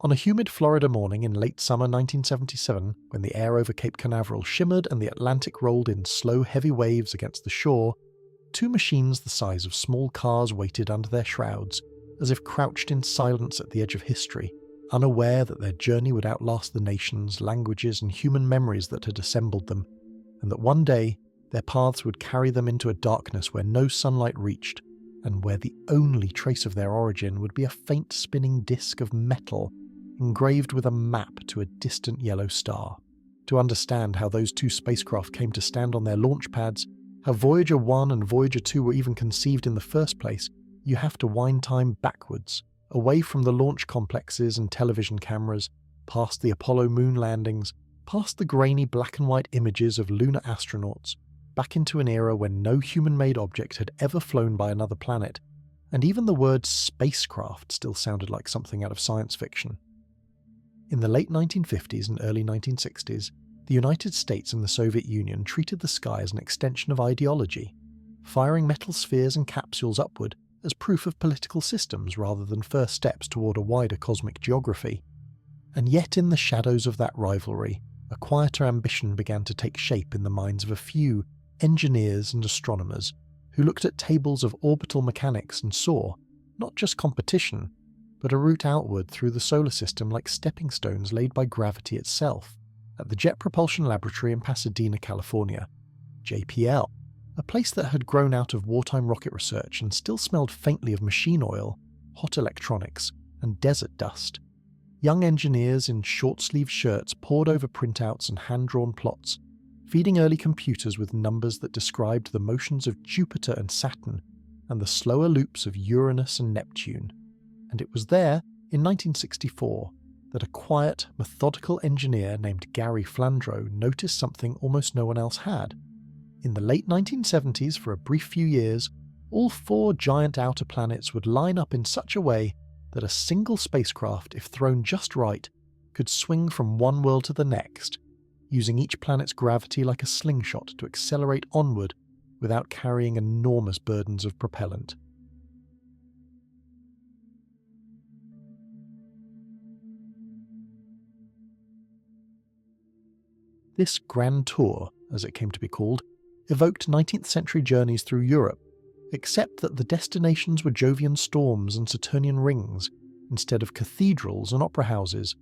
On a humid Florida morning in late summer 1977, when the air over Cape Canaveral shimmered and the Atlantic rolled in slow, heavy waves against the shore, two machines the size of small cars waited under their shrouds, as if crouched in silence at the edge of history, unaware that their journey would outlast the nations, languages, and human memories that had assembled them, and that one day their paths would carry them into a darkness where no sunlight reached, and where the only trace of their origin would be a faint spinning disk of metal engraved with a map to a distant yellow star. To understand how those two spacecraft came to stand on their launch pads, how Voyager 1 and Voyager 2 were even conceived in the first place, you have to wind time backwards, away from the launch complexes and television cameras, past the Apollo moon landings, past the grainy black and white images of lunar astronauts, back into an era when no human-made object had ever flown by another planet, and even the word spacecraft still sounded like something out of science fiction. In the late 1950s and early 1960s, the United States and the Soviet Union treated the sky as an extension of ideology, firing metal spheres and capsules upward as proof of political systems rather than first steps toward a wider cosmic geography. And yet in the shadows of that rivalry, a quieter ambition began to take shape in the minds of a few engineers and astronomers who looked at tables of orbital mechanics and saw, not just competition, but a route outward through the solar system like stepping stones laid by gravity itself. At the Jet Propulsion Laboratory in Pasadena, California, JPL, a place that had grown out of wartime rocket research and still smelled faintly of machine oil, hot electronics, and desert dust, young engineers in short-sleeved shirts pored over printouts and hand-drawn plots, feeding early computers with numbers that described the motions of Jupiter and Saturn and the slower loops of Uranus and Neptune. And it was there, in 1964, that a quiet, methodical engineer named Gary Flandreau noticed something almost no one else had. In the late 1970s, for a brief few years, all four giant outer planets would line up in such a way that a single spacecraft, if thrown just right, could swing from one world to the next, using each planet's gravity like a slingshot to accelerate onward without carrying enormous burdens of propellant. This Grand Tour, as it came to be called, evoked 19th century journeys through Europe, except that the destinations were Jovian storms and Saturnian rings, instead of cathedrals and opera houses.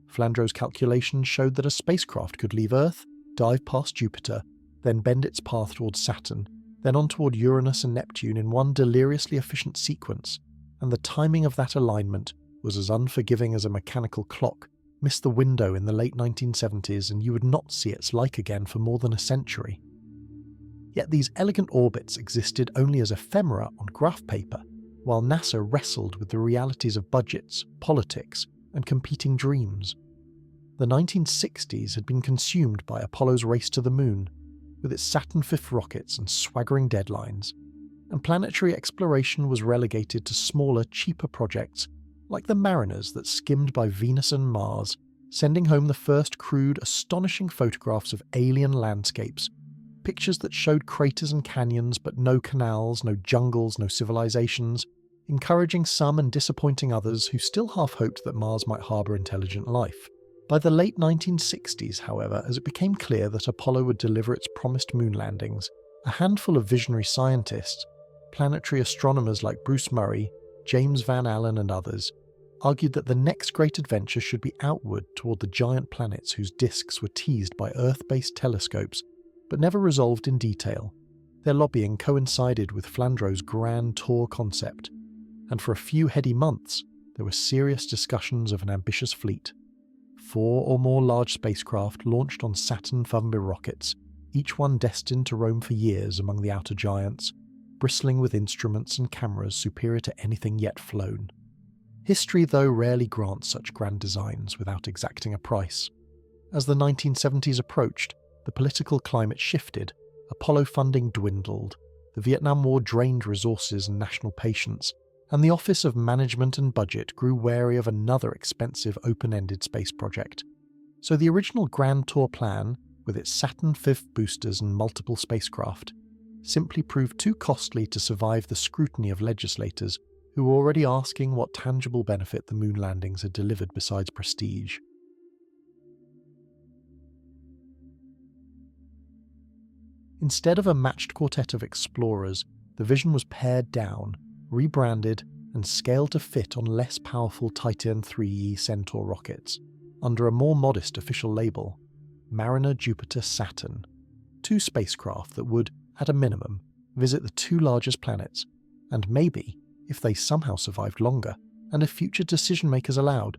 Flandreau's calculations showed that a spacecraft could leave Earth, dive past Jupiter, then bend its path towards Saturn, then on toward Uranus and Neptune in one deliriously efficient sequence, and the timing of that alignment was as unforgiving as a mechanical clock. Miss the window in the late 1970s and you would not see its like again for more than a century. Yet these elegant orbits existed only as ephemera on graph paper, while NASA wrestled with the realities of budgets, politics, and competing dreams. The 1960s had been consumed by Apollo's race to the moon, with its Saturn V rockets and swaggering deadlines, and planetary exploration was relegated to smaller, cheaper projects like the Mariners that skimmed by Venus and Mars, sending home the first crude, astonishing photographs of alien landscapes, pictures that showed craters and canyons but no canals, no jungles, no civilizations, encouraging some and disappointing others who still half hoped that Mars might harbour intelligent life. By the late 1960s, however, as it became clear that Apollo would deliver its promised moon landings, a handful of visionary scientists, planetary astronomers like Bruce Murray, James Van Allen and others, argued that the next great adventure should be outward toward the giant planets whose disks were teased by Earth-based telescopes but never resolved in detail. Their lobbying coincided with Flandreau's Grand Tour concept, and for a few heady months there were serious discussions of an ambitious fleet. 4 or more large spacecraft launched on Saturn V rockets, each one destined to roam for years among the outer giants, bristling with instruments and cameras superior to anything yet flown. History, though, rarely grants such grand designs without exacting a price. As the 1970s approached, the political climate shifted, Apollo funding dwindled, the Vietnam War drained resources and national patience, and the Office of Management and Budget grew wary of another expensive open-ended space project. So the original Grand Tour plan, with its Saturn V boosters and multiple spacecraft, simply proved too costly to survive the scrutiny of legislators who were already asking what tangible benefit the moon landings had delivered besides prestige. Instead of a matched quartet of explorers, the Vision was pared down, rebranded, and scaled to fit on less powerful Titan IIIe Centaur rockets, under a more modest official label, Mariner Jupiter Saturn, 2 spacecraft that would, at a minimum, visit the 2 largest planets, and maybe, if they somehow survived longer, and if future decision-makers allowed,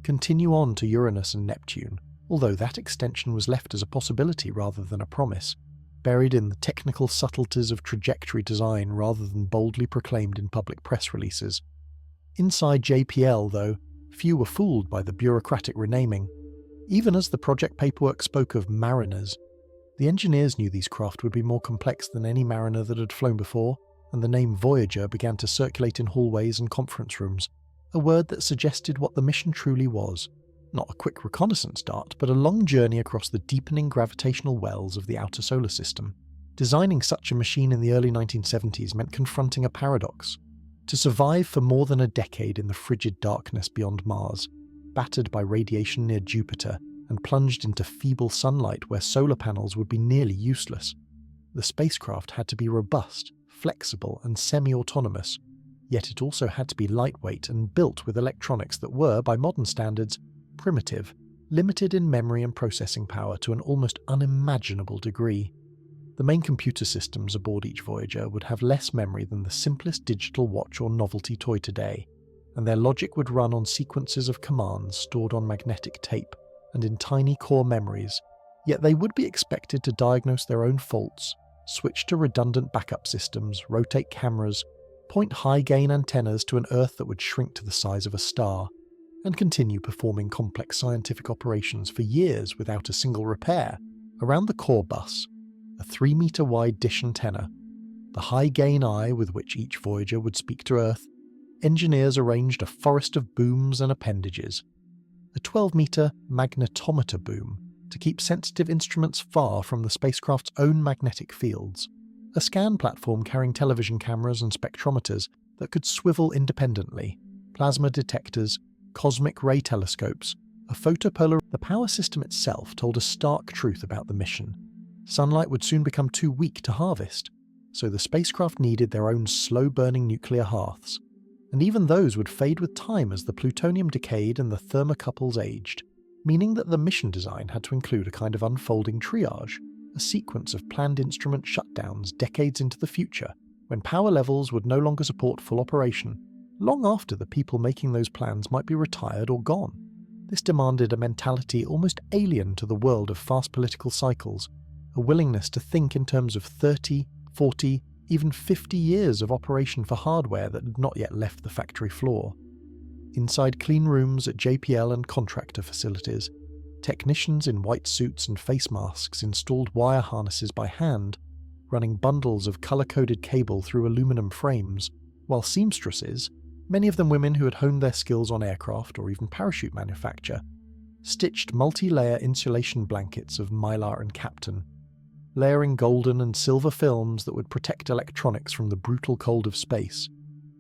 continue on to Uranus and Neptune, although that extension was left as a possibility rather than a promise, buried in the technical subtleties of trajectory design rather than boldly proclaimed in public press releases. Inside JPL, though, few were fooled by the bureaucratic renaming. Even as the project paperwork spoke of Mariners, the engineers knew these craft would be more complex than any Mariner that had flown before, and the name Voyager began to circulate in hallways and conference rooms, a word that suggested what the mission truly was. Not a quick reconnaissance dart, but a long journey across the deepening gravitational wells of the outer solar system. Designing such a machine in the early 1970s meant confronting a paradox. To survive for more than a decade in the frigid darkness beyond Mars, battered by radiation near Jupiter, and plunged into feeble sunlight where solar panels would be nearly useless, the spacecraft had to be robust, flexible, and semi-autonomous, yet it also had to be lightweight and built with electronics that were, by modern standards, primitive, limited in memory and processing power to an almost unimaginable degree. The main computer systems aboard each Voyager would have less memory than the simplest digital watch or novelty toy today, and their logic would run on sequences of commands stored on magnetic tape and in tiny core memories, yet they would be expected to diagnose their own faults, switch to redundant backup systems, rotate cameras, point high-gain antennas to an Earth that would shrink to the size of a star, and continue performing complex scientific operations for years without a single repair. Around the core bus, a 3-meter-wide dish antenna, the high-gain eye with which each Voyager would speak to Earth, engineers arranged a forest of booms and appendages. A 12-meter magnetometer boom to keep sensitive instruments far from the spacecraft's own magnetic fields, a scan platform carrying television cameras and spectrometers that could swivel independently, plasma detectors, cosmic ray telescopes, a photopolar. The power system itself told a stark truth about the mission. Sunlight would soon become too weak to harvest, so the spacecraft needed their own slow-burning nuclear hearths, and even those would fade with time as the plutonium decayed and the thermocouples aged, meaning that the mission design had to include a kind of unfolding triage, a sequence of planned instrument shutdowns decades into the future, when power levels would no longer support full operation, long after the people making those plans might be retired or gone. This demanded a mentality almost alien to the world of fast political cycles, a willingness to think in terms of 30, 40, even 50 years of operation for hardware that had not yet left the factory floor. Inside clean rooms at JPL and contractor facilities, technicians in white suits and face masks installed wire harnesses by hand, running bundles of colour-coded cable through aluminum frames, while seamstresses, many of them women who had honed their skills on aircraft or even parachute manufacture, stitched multi-layer insulation blankets of mylar and captain, layering golden and silver films that would protect electronics from the brutal cold of space.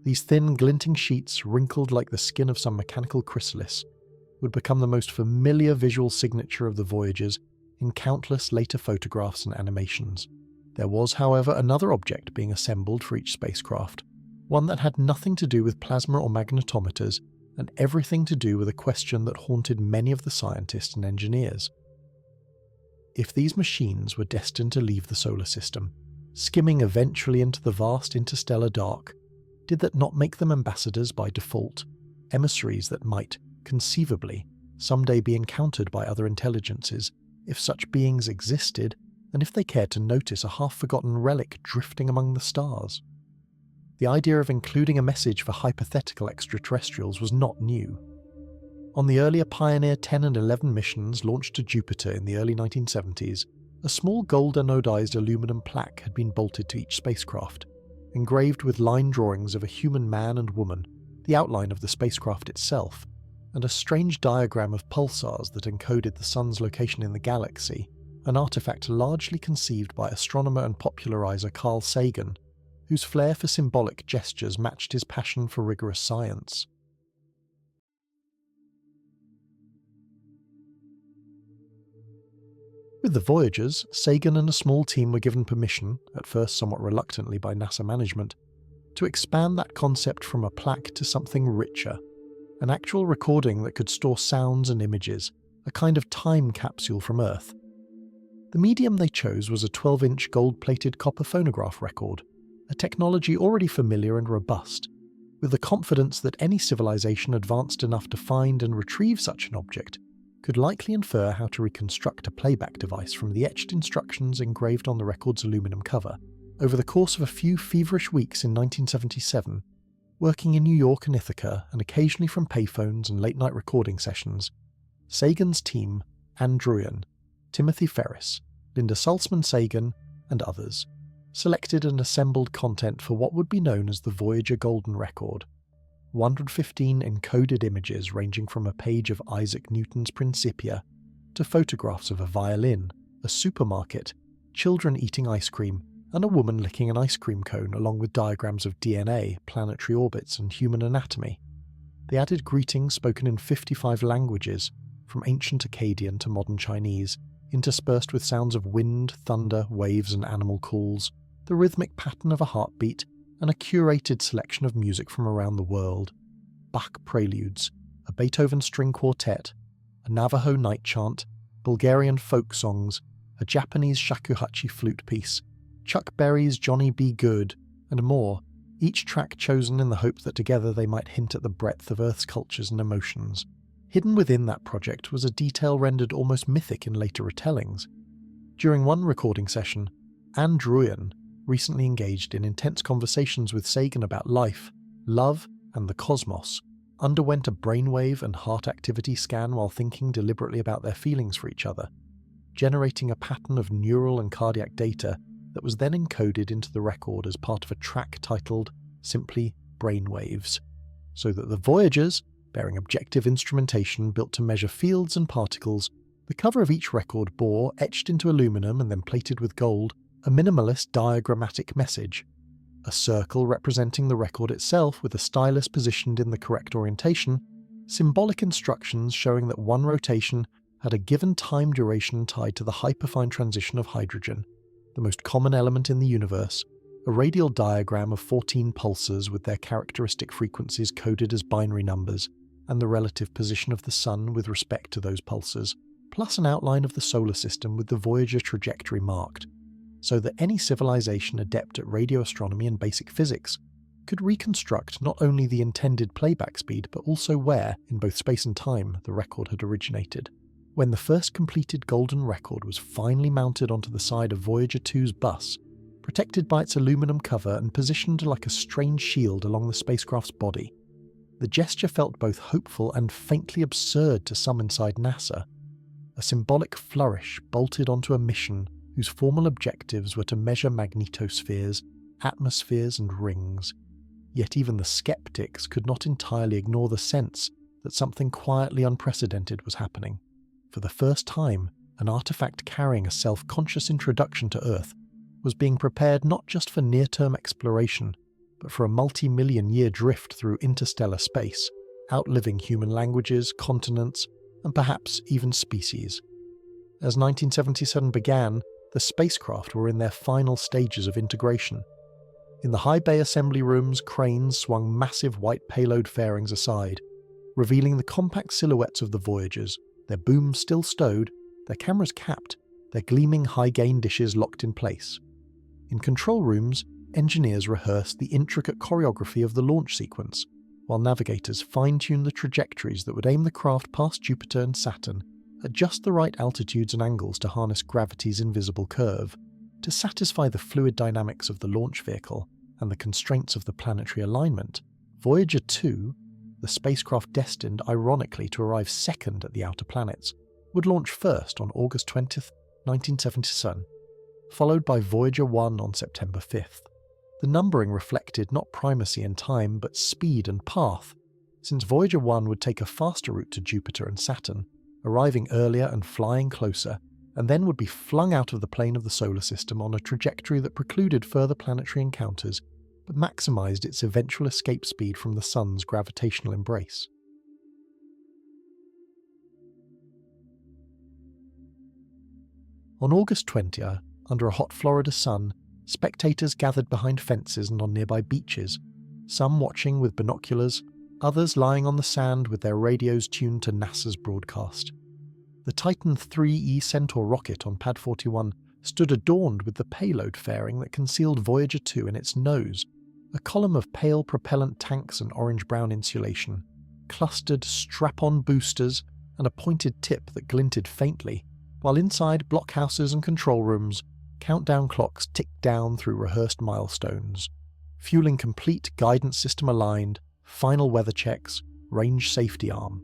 These thin, glinting sheets, wrinkled like the skin of some mechanical chrysalis, would become the most familiar visual signature of the Voyagers in countless later photographs and animations. There was, however, another object being assembled for each spacecraft, one that had nothing to do with plasma or magnetometers, and everything to do with a question that haunted many of the scientists and engineers. If these machines were destined to leave the solar system, skimming eventually into the vast interstellar dark, did that not make them ambassadors by default, emissaries that might, conceivably, someday be encountered by other intelligences, if such beings existed, and if they cared to notice a half-forgotten relic drifting among the stars? The idea of including a message for hypothetical extraterrestrials was not new. On the earlier Pioneer 10 and 11 missions launched to Jupiter in the early 1970s, a small gold anodized aluminum plaque had been bolted to each spacecraft, engraved with line drawings of a human man and woman, the outline of the spacecraft itself, and a strange diagram of pulsars that encoded the Sun's location in the galaxy, an artifact largely conceived by astronomer and popularizer Carl Sagan. whose flair for symbolic gestures matched his passion for rigorous science. With the Voyagers, Sagan and a small team were given permission, at first somewhat reluctantly by NASA management, to expand that concept from a plaque to something richer, an actual recording that could store sounds and images, a kind of time capsule from Earth. The medium they chose was a 12-inch gold-plated copper phonograph record, a technology already familiar and robust, with the confidence that any civilization advanced enough to find and retrieve such an object could likely infer how to reconstruct a playback device from the etched instructions engraved on the record's aluminum cover. Over the course of a few feverish weeks in 1977, working in New York and Ithaca, and occasionally from payphones and late-night recording sessions, Sagan's team, Ann Druyan, Timothy Ferris, Linda Saltzman-Sagan, and others, selected and assembled content for what would be known as the Voyager Golden Record. 115 encoded images ranging from a page of Isaac Newton's Principia to photographs of a violin, a supermarket, children eating ice cream, and a woman licking an ice cream cone, along with diagrams of DNA, planetary orbits, and human anatomy. They added greetings spoken in 55 languages, from ancient Akkadian to modern Chinese, interspersed with sounds of wind, thunder, waves, and animal calls, the rhythmic pattern of a heartbeat, and a curated selection of music from around the world. Bach preludes, a Beethoven string quartet, a Navajo night chant, Bulgarian folk songs, a Japanese shakuhachi flute piece, Chuck Berry's Johnny B. Good, and more, each track chosen in the hope that together they might hint at the breadth of Earth's cultures and emotions. Hidden within that project was a detail rendered almost mythic in later retellings. During one recording session, Ann Druyan, recently engaged in intense conversations with Sagan about life, love, and the cosmos, underwent a brainwave and heart activity scan while thinking deliberately about their feelings for each other, generating a pattern of neural and cardiac data that was then encoded into the record as part of a track titled simply Brainwaves, so that the Voyagers, bearing objective instrumentation built to measure fields and particles, the cover of each record bore, etched into aluminum and then plated with gold, a minimalist diagrammatic message. A circle representing the record itself with a stylus positioned in the correct orientation, symbolic instructions showing that one rotation had a given time duration tied to the hyperfine transition of hydrogen, the most common element in the universe, a radial diagram of 14 pulsars with their characteristic frequencies coded as binary numbers, and the relative position of the Sun with respect to those pulsars, plus an outline of the solar system with the Voyager trajectory marked, so that any civilization adept at radio astronomy and basic physics could reconstruct not only the intended playback speed but also where, in both space and time, the record had originated. When the first completed golden record was finally mounted onto the side of Voyager 2's bus, protected by its aluminum cover and positioned like a strange shield along the spacecraft's body, the gesture felt both hopeful and faintly absurd to some inside NASA. A symbolic flourish bolted onto a mission whose formal objectives were to measure magnetospheres, atmospheres, and rings. Yet even the skeptics could not entirely ignore the sense that something quietly unprecedented was happening. For the first time, an artifact carrying a self-conscious introduction to Earth was being prepared not just for near-term exploration, but for a multi-million-year drift through interstellar space, outliving human languages, continents, and perhaps even species. As 1977 began, the spacecraft were in their final stages of integration. In the high bay assembly rooms, cranes swung massive white payload fairings aside, revealing the compact silhouettes of the Voyagers, their booms still stowed, their cameras capped, their gleaming high-gain dishes locked in place. In control rooms, engineers rehearsed the intricate choreography of the launch sequence, while navigators fine-tuned the trajectories that would aim the craft past Jupiter and Saturn at just the right altitudes and angles to harness gravity's invisible curve, to satisfy the fluid dynamics of the launch vehicle and the constraints of the planetary alignment. Voyager 2, the spacecraft destined ironically to arrive second at the outer planets, would launch first on August 20th, 1977, followed by Voyager 1 on September 5th. The numbering reflected not primacy in time but speed and path, since Voyager 1 would take a faster route to Jupiter and Saturn, arriving earlier and flying closer, and then would be flung out of the plane of the solar system on a trajectory that precluded further planetary encounters but maximised its eventual escape speed from the Sun's gravitational embrace. On August 20th, under a hot Florida sun, spectators gathered behind fences and on nearby beaches, some watching with binoculars, others lying on the sand with their radios tuned to NASA's broadcast. The Titan IIIe Centaur rocket on Pad 41 stood adorned with the payload fairing that concealed Voyager 2 in its nose, a column of pale propellant tanks and orange-brown insulation, clustered strap-on boosters, and a pointed tip that glinted faintly, while inside blockhouses and control rooms, countdown clocks ticked down through rehearsed milestones, fueling complete guidance system aligned, final weather checks, range safety arm.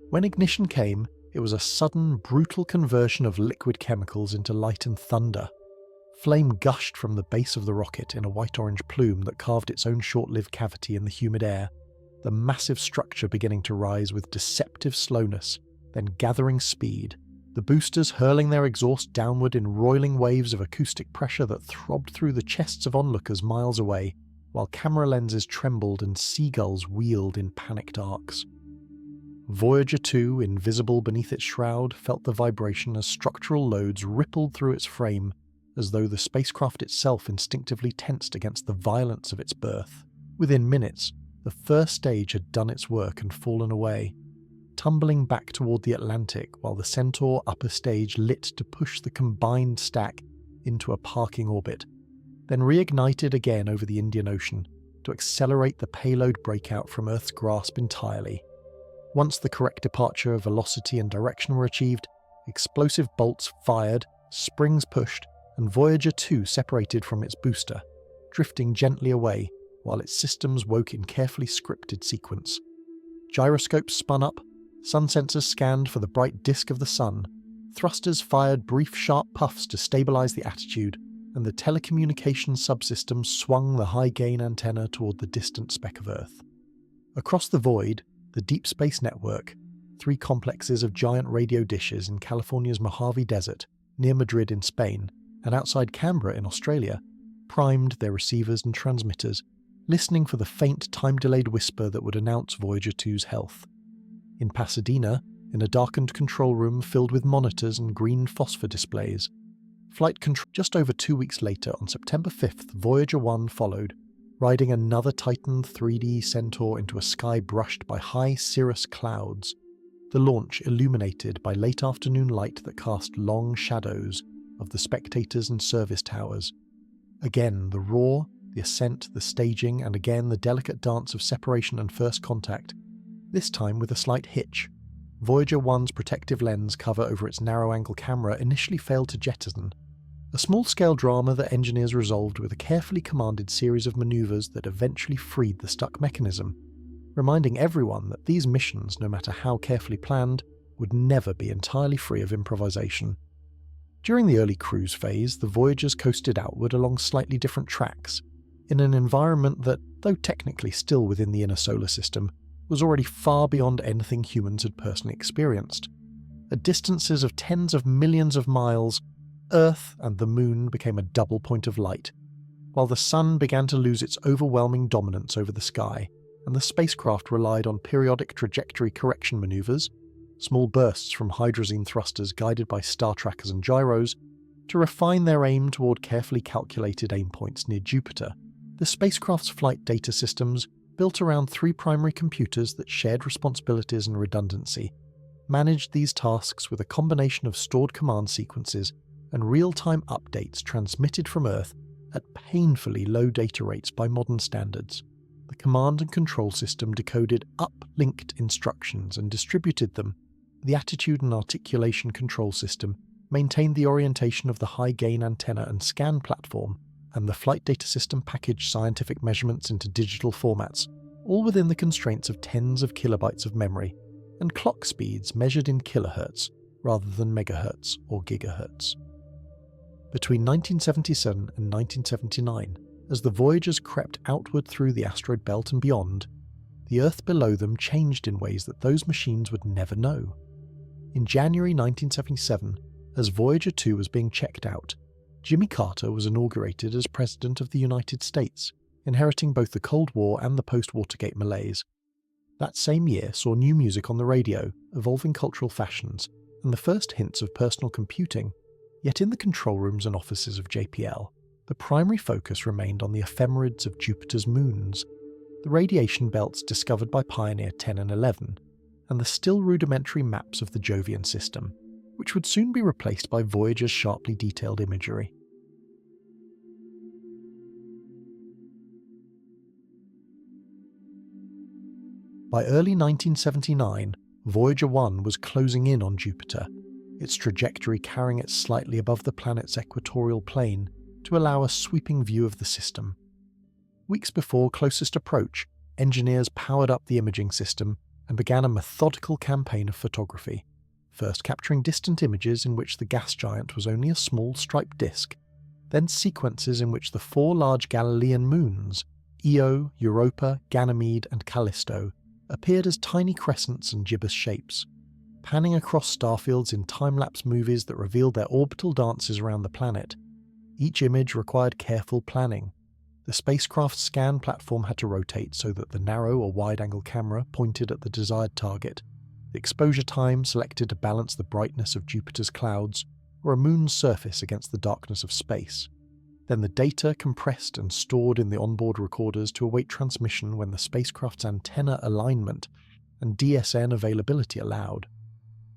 When ignition came, it was a sudden, brutal conversion of liquid chemicals into light and thunder. Flame gushed from the base of the rocket in a white-orange plume that carved its own short-lived cavity in the humid air, the massive structure beginning to rise with deceptive slowness, then gathering speed, the boosters hurling their exhaust downward in roiling waves of acoustic pressure that throbbed through the chests of onlookers miles away, while camera lenses trembled and seagulls wheeled in panicked arcs. Voyager 2, invisible beneath its shroud, felt the vibration as structural loads rippled through its frame, as though the spacecraft itself instinctively tensed against the violence of its birth. Within minutes, the first stage had done its work and fallen away, tumbling back toward the Atlantic while the Centaur upper stage lit to push the combined stack into a parking orbit, then reignited again over the Indian Ocean to accelerate the payload breakout from Earth's grasp entirely. Once the correct departure, velocity and direction were achieved, explosive bolts fired, springs pushed, and Voyager 2 separated from its booster, drifting gently away while its systems woke in carefully scripted sequence. Gyroscopes spun up, sun sensors scanned for the bright disk of the sun, thrusters fired brief sharp puffs to stabilize the attitude, and the telecommunications subsystem swung the high-gain antenna toward the distant speck of Earth. Across the void, the Deep Space Network, 3 complexes of giant radio dishes in California's Mojave Desert, near Madrid in Spain, and outside Canberra in Australia, primed their receivers and transmitters, listening for the faint time-delayed whisper that would announce Voyager 2's health. In Pasadena, in a darkened control room filled with monitors and green phosphor displays, flight control. Just over 2 weeks later, on September 5th, Voyager 1 followed, riding another Titan IIIe Centaur into a sky brushed by high cirrus clouds, the launch illuminated by late afternoon light that cast long shadows of the spectators and service towers. Again the roar, the ascent, the staging, and again the delicate dance of separation and first contact, this time with a slight hitch. Voyager 1's protective lens cover over its narrow-angle camera initially failed to jettison, a small-scale drama that engineers resolved with a carefully commanded series of maneuvers that eventually freed the stuck mechanism, reminding everyone that these missions, no matter how carefully planned, would never be entirely free of improvisation. During the early cruise phase, the Voyagers coasted outward along slightly different tracks, in an environment that, though technically still within the inner solar system, was already far beyond anything humans had personally experienced. At distances of tens of millions of miles, Earth and the Moon became a double point of light, while the Sun began to lose its overwhelming dominance over the sky, and the spacecraft relied on periodic trajectory correction maneuvers, small bursts from hydrazine thrusters guided by star trackers and gyros, to refine their aim toward carefully calculated aim points near Jupiter. The spacecraft's flight data systems, built around 3 primary computers that shared responsibilities and redundancy, managed these tasks with a combination of stored command sequences and real-time updates transmitted from Earth at painfully low data rates by modern standards. The command and control system decoded uplinked instructions and distributed them. The attitude and articulation control system maintained the orientation of the high-gain antenna and scan platform, and the flight data system packaged scientific measurements into digital formats, all within the constraints of tens of kilobytes of memory, and clock speeds measured in kilohertz rather than megahertz or gigahertz. Between 1977 and 1979, as the Voyagers crept outward through the asteroid belt and beyond, the Earth below them changed in ways that those machines would never know. In January 1977, as Voyager 2 was being checked out, Jimmy Carter was inaugurated as President of the United States, inheriting both the Cold War and the post-Watergate malaise. That same year saw new music on the radio, evolving cultural fashions, and the first hints of personal computing, yet in the control rooms and offices of JPL, the primary focus remained on the ephemerids of Jupiter's moons, the radiation belts discovered by Pioneer 10 and 11, and the still rudimentary maps of the Jovian system, which would soon be replaced by Voyager's sharply detailed imagery. By early 1979, Voyager 1 was closing in on Jupiter, its trajectory carrying it slightly above the planet's equatorial plane to allow a sweeping view of the system. Weeks before closest approach, engineers powered up the imaging system and began a methodical campaign of photography, first capturing distant images in which the gas giant was only a small striped disk, then sequences in which the four large Galilean moons, Io, Europa, Ganymede and Callisto, appeared as tiny crescents and gibbous shapes, panning across starfields in time-lapse movies that revealed their orbital dances around the planet. Each image required careful planning. The spacecraft's scan platform had to rotate so that the narrow or wide-angle camera pointed at the desired target, the exposure time selected to balance the brightness of Jupiter's clouds or a moon's surface against the darkness of space. Then the data compressed and stored in the onboard recorders to await transmission when the spacecraft's antenna alignment and DSN availability allowed.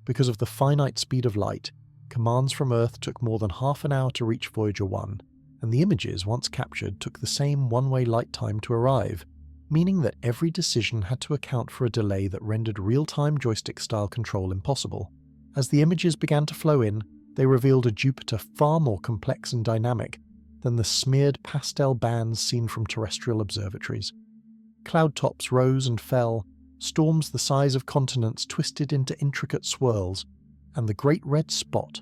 Because of the finite speed of light, commands from Earth took more than half an hour to reach Voyager 1, and the images, once captured, took the same one-way light time to arrive, meaning that every decision had to account for a delay that rendered real-time joystick-style control impossible. As the images began to flow in, they revealed a Jupiter far more complex and dynamic than the smeared pastel bands seen from terrestrial observatories. Cloud tops rose and fell, storms the size of continents twisted into intricate swirls, and the Great Red Spot,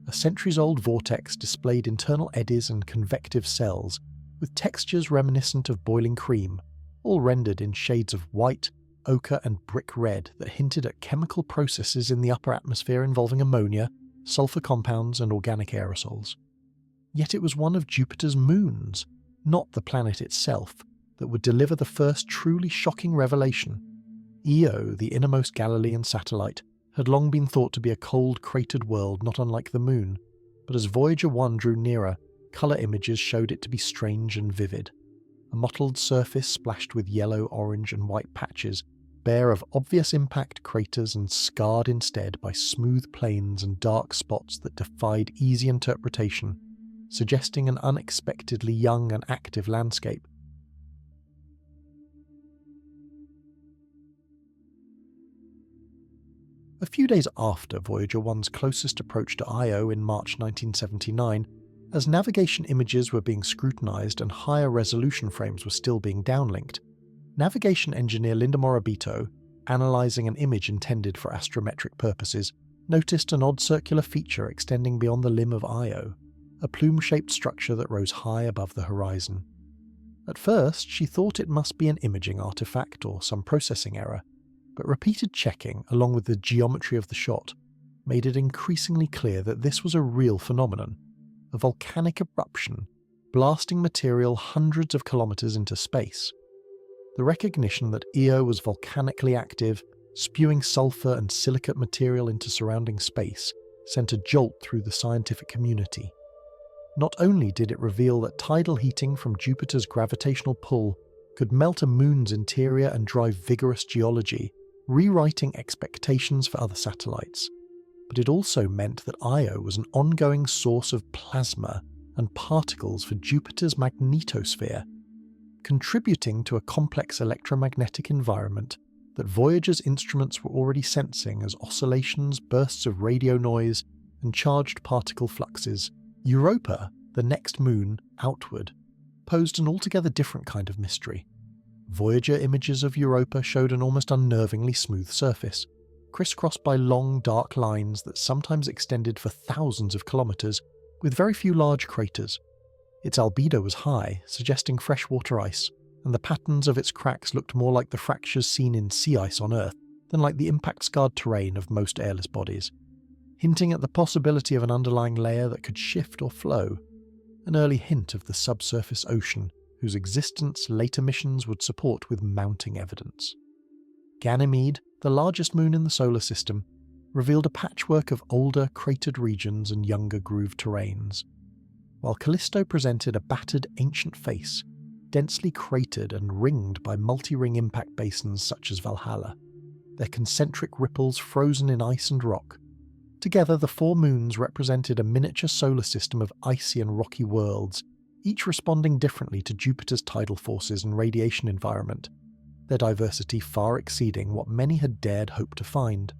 a centuries-old vortex, displayed internal eddies and convective cells, with textures reminiscent of boiling cream, all rendered in shades of white, ochre and brick red that hinted at chemical processes in the upper atmosphere involving ammonia, sulfur compounds and organic aerosols. Yet it was one of Jupiter's moons, not the planet itself, that would deliver the first truly shocking revelation. Io, the innermost Galilean satellite, had long been thought to be a cold, cratered world not unlike the Moon, but as Voyager 1 drew nearer, colour images showed it to be strange and vivid. A mottled surface splashed with yellow, orange and white patches, bare of obvious impact craters and scarred instead by smooth plains and dark spots that defied easy interpretation, suggesting an unexpectedly young and active landscape. A few days after Voyager 1's closest approach to Io in March 1979, as navigation images were being scrutinised and higher resolution frames were still being downlinked, navigation engineer Linda Morabito, analysing an image intended for astrometric purposes, noticed an odd circular feature extending beyond the limb of Io, a plume-shaped structure that rose high above the horizon. At first, she thought it must be an imaging artifact or some processing error, but repeated checking, along with the geometry of the shot, made it increasingly clear that this was a real phenomenon, a volcanic eruption, blasting material hundreds of kilometres into space. The recognition that Io was volcanically active, spewing sulfur and silicate material into surrounding space, sent a jolt through the scientific community. Not only did it reveal that tidal heating from Jupiter's gravitational pull could melt a moon's interior and drive vigorous geology, rewriting expectations for other satellites, but it also meant that Io was an ongoing source of plasma and particles for Jupiter's magnetosphere, contributing to a complex electromagnetic environment that Voyager's instruments were already sensing as oscillations, bursts of radio noise, and charged particle fluxes. Europa, the next moon, outward, posed an altogether different kind of mystery. Voyager images of Europa showed an almost unnervingly smooth surface, crisscrossed by long, dark lines that sometimes extended for thousands of kilometres, with very few large craters. Its albedo was high, suggesting freshwater ice, and the patterns of its cracks looked more like the fractures seen in sea ice on Earth than like the impact-scarred terrain of most airless bodies, hinting at the possibility of an underlying layer that could shift or flow. an early hint of the subsurface ocean, whose existence later missions would support with mounting evidence. Ganymede, the largest moon in the solar system, revealed a patchwork of older cratered regions and younger grooved terrains, while Callisto presented a battered ancient face, densely cratered and ringed by multi-ring impact basins such as Valhalla, their concentric ripples frozen in ice and rock. Together, the four moons represented a miniature solar system of icy and rocky worlds, each responding differently to Jupiter's tidal forces and radiation environment, their diversity far exceeding what many had dared hope to find.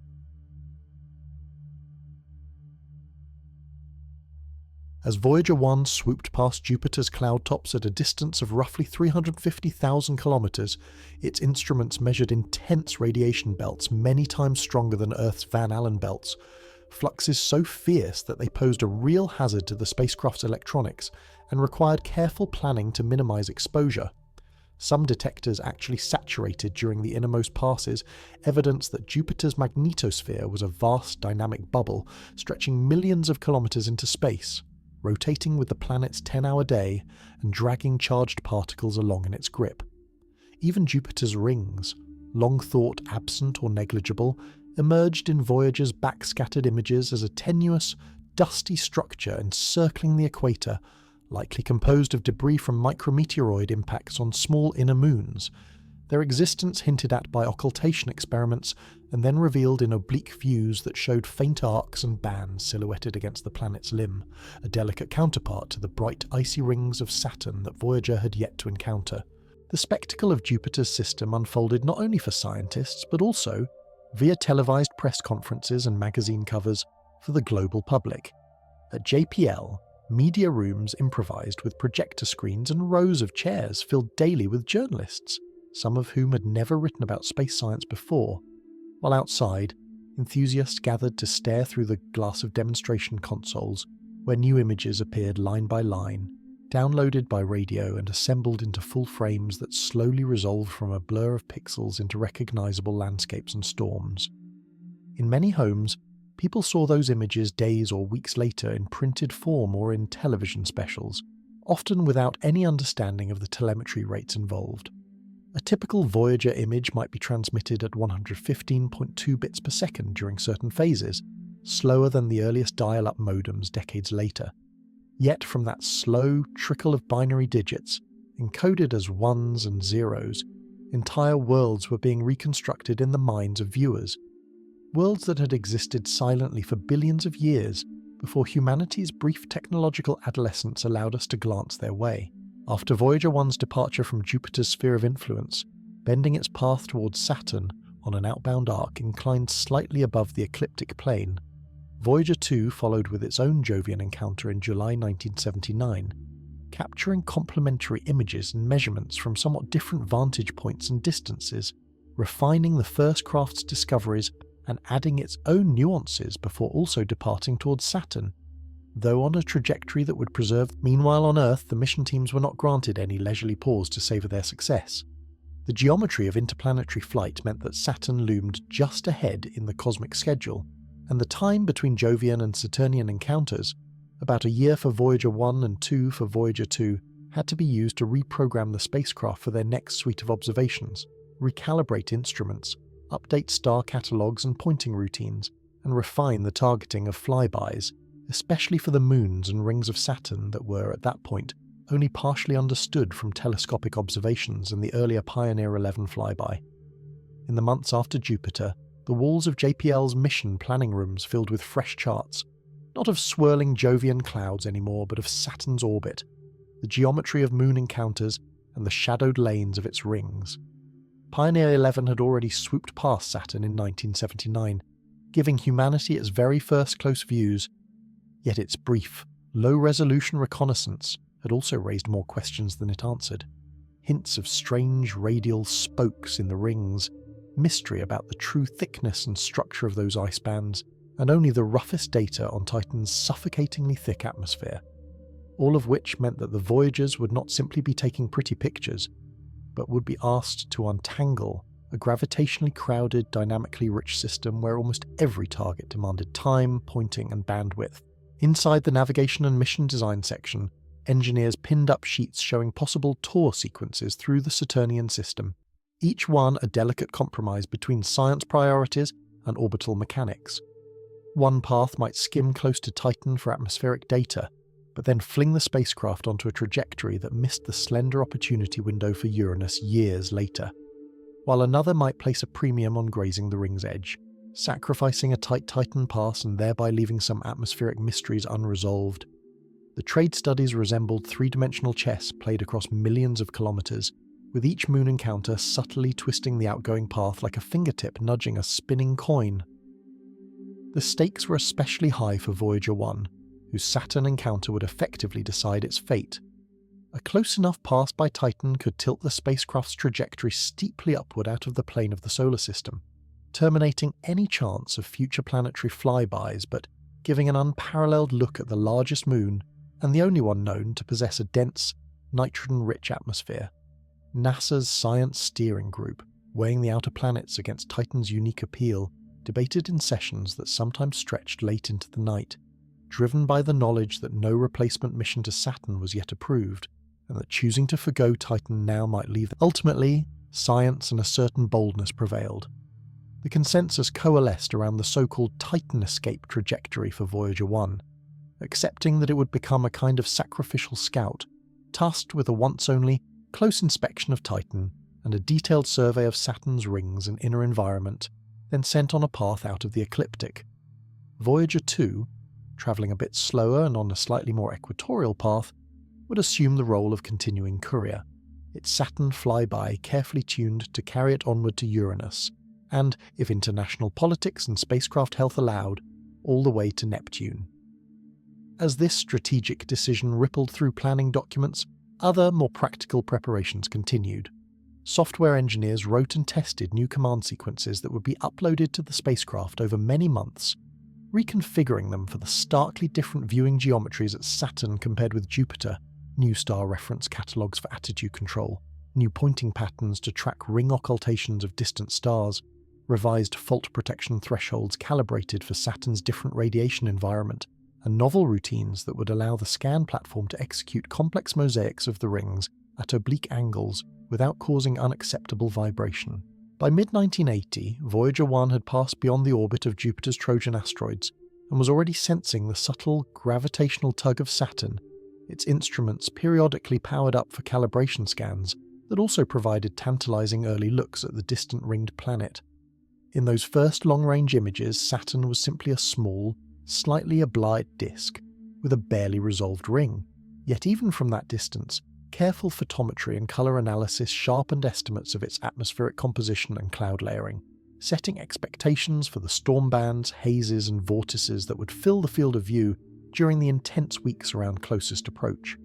As Voyager 1 swooped past Jupiter's cloud tops at a distance of roughly 350,000 kilometers, its instruments measured intense radiation belts many times stronger than Earth's Van Allen belts, fluxes so fierce that they posed a real hazard to the spacecraft's electronics and required careful planning to minimize exposure. Some detectors actually saturated during the innermost passes, evidence that Jupiter's magnetosphere was a vast dynamic bubble stretching millions of kilometers into space, rotating with the planet's 10-hour day and dragging charged particles along in its grip. Even Jupiter's rings, long thought absent or negligible, emerged in Voyager's backscattered images as a tenuous, dusty structure encircling the equator, likely composed of debris from micrometeoroid impacts on small inner moons, their existence hinted at by occultation experiments and then revealed in oblique views that showed faint arcs and bands silhouetted against the planet's limb, a delicate counterpart to the bright icy rings of Saturn that Voyager had yet to encounter. The spectacle of Jupiter's system unfolded not only for scientists, but also, via televised press conferences and magazine covers, for the global public. At JPL, media rooms improvised with projector screens and rows of chairs filled daily with journalists, some of whom had never written about space science before, while outside, enthusiasts gathered to stare through the glass of demonstration consoles where new images appeared line by line, downloaded by radio and assembled into full frames that slowly resolved from a blur of pixels into recognizable landscapes and storms. In many homes, people saw those images days or weeks later in printed form or in television specials, often without any understanding of the telemetry rates involved. A typical Voyager image might be transmitted at 115.2 bits per second during certain phases, slower than the earliest dial-up modems decades later. Yet from that slow trickle of binary digits, encoded as ones and zeros, entire worlds were being reconstructed in the minds of viewers. Worlds that had existed silently for billions of years before humanity's brief technological adolescence allowed us to glance their way. After Voyager 1's departure from Jupiter's sphere of influence, bending its path towards Saturn on an outbound arc inclined slightly above the ecliptic plane, Voyager 2 followed with its own Jovian encounter in July 1979, capturing complementary images and measurements from somewhat different vantage points and distances, refining the first craft's discoveries and adding its own nuances before also departing towards Saturn, though on a trajectory that would preserve. Meanwhile on Earth, the mission teams were not granted any leisurely pause to savour their success. The geometry of interplanetary flight meant that Saturn loomed just ahead in the cosmic schedule, and the time between Jovian and Saturnian encounters, about a year for Voyager 1 and 2 for Voyager 2, had to be used to reprogram the spacecraft for their next suite of observations, recalibrate instruments, update star catalogues and pointing routines, and refine the targeting of flybys, especially for the moons and rings of Saturn that were, at that point, only partially understood from telescopic observations and the earlier Pioneer 11 flyby. In the months after Jupiter, the walls of JPL's mission planning rooms filled with fresh charts, not of swirling Jovian clouds anymore, but of Saturn's orbit, the geometry of moon encounters, and the shadowed lanes of its rings. Pioneer 11 had already swooped past Saturn in 1979, giving humanity its very first close views, yet its brief, low-resolution reconnaissance had also raised more questions than it answered. Hints of strange radial spokes in the rings, mystery about the true thickness and structure of those ice bands, and only the roughest data on Titan's suffocatingly thick atmosphere. All of which meant that the Voyagers would not simply be taking pretty pictures, but would be asked to untangle a gravitationally crowded, dynamically rich system where almost every target demanded time, pointing, and bandwidth. Inside the navigation and mission design section, engineers pinned up sheets showing possible tour sequences through the Saturnian system, each one a delicate compromise between science priorities and orbital mechanics. One path might skim close to Titan for atmospheric data, but then fling the spacecraft onto a trajectory that missed the slender opportunity window for Uranus years later, while another might place a premium on grazing the ring's edge, sacrificing a tight Titan pass and thereby leaving some atmospheric mysteries unresolved. The trade studies resembled three-dimensional chess played across millions of kilometers, with each moon encounter subtly twisting the outgoing path like a fingertip nudging a spinning coin. The stakes were especially high for Voyager 1, whose Saturn encounter would effectively decide its fate. A close enough pass by Titan could tilt the spacecraft's trajectory steeply upward out of the plane of the solar system, terminating any chance of future planetary flybys but giving an unparalleled look at the largest moon and the only one known to possess a dense, nitrogen-rich atmosphere. NASA's Science Steering Group, weighing the outer planets against Titan's unique appeal, debated in sessions that sometimes stretched late into the night, driven by the knowledge that no replacement mission to Saturn was yet approved, and that choosing to forgo Titan now might leave them. Ultimately, science and a certain boldness prevailed. The consensus coalesced around the so-called Titan escape trajectory for Voyager 1, accepting that it would become a kind of sacrificial scout, tasked with a once-only close inspection of Titan and a detailed survey of Saturn's rings and inner environment, then sent on a path out of the ecliptic. Voyager 2, travelling a bit slower and on a slightly more equatorial path, would assume the role of continuing courier, its Saturn flyby carefully tuned to carry it onward to Uranus, and, if international politics and spacecraft health allowed, all the way to Neptune. As this strategic decision rippled through planning documents, other, more practical preparations continued. Software engineers wrote and tested new command sequences that would be uploaded to the spacecraft over many months, reconfiguring them for the starkly different viewing geometries at Saturn compared with Jupiter, new star reference catalogues for attitude control, new pointing patterns to track ring occultations of distant stars, revised fault protection thresholds calibrated for Saturn's different radiation environment, and novel routines that would allow the scan platform to execute complex mosaics of the rings at oblique angles without causing unacceptable vibration. By mid-1980, Voyager 1 had passed beyond the orbit of Jupiter's Trojan asteroids and was already sensing the subtle gravitational tug of Saturn, its instruments periodically powered up for calibration scans that also provided tantalizing early looks at the distant ringed planet. In those first long-range images, Saturn was simply a small, slightly oblate disk with a barely resolved ring. Yet even from that distance, careful photometry and colour analysis sharpened estimates of its atmospheric composition and cloud layering, setting expectations for the storm bands, hazes and vortices that would fill the field of view during the intense weeks around closest approach.